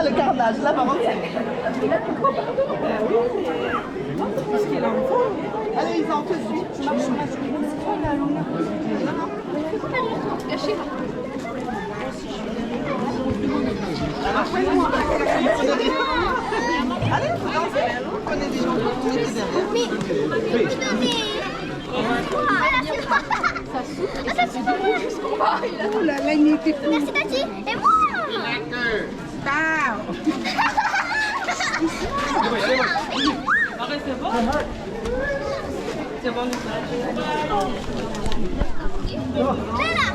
le carnage. Là, par contre, c'est... Allez, ils entrent tout de suite. Marche. C'est toi, là, non, non. Caché, là. Allez, prenez des gens, mettez derrière. Mais, ça souffle. Merci Tati. Et moi. Arrête, c'est bon. C'est bon. Lena.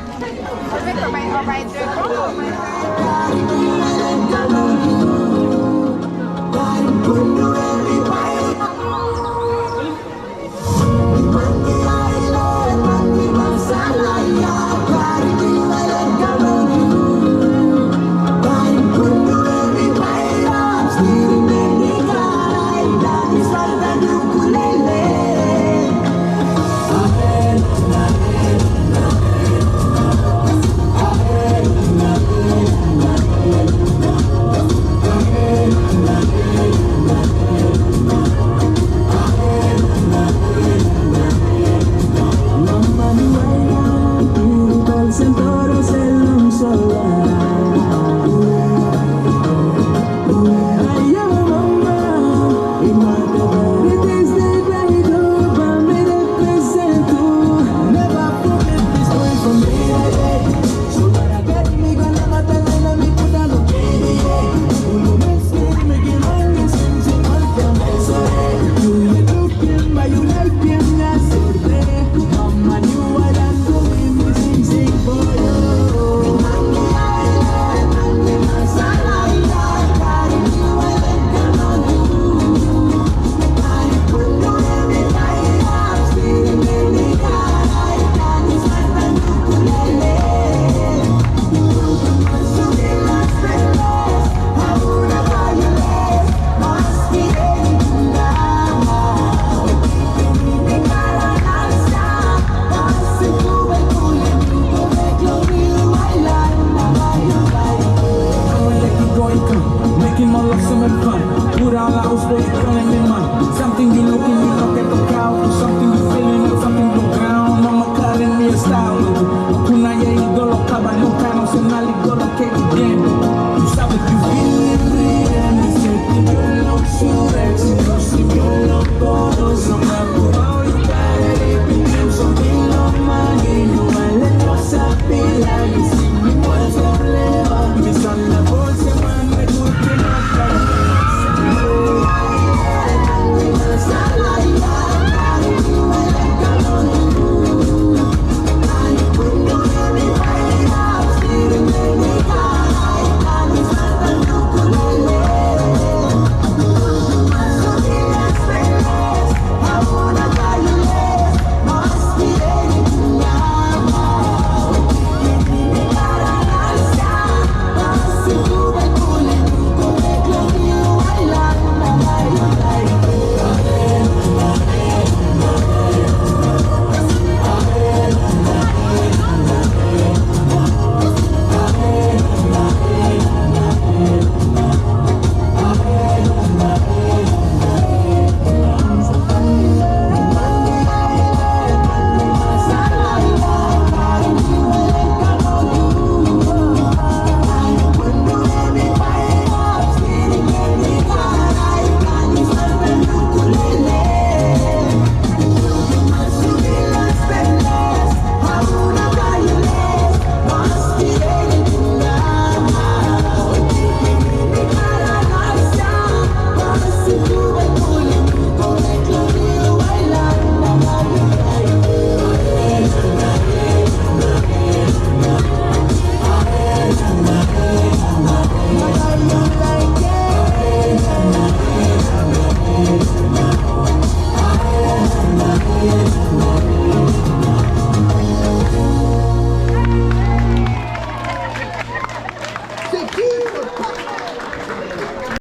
Making my life so much fun. Put out house for you, calling me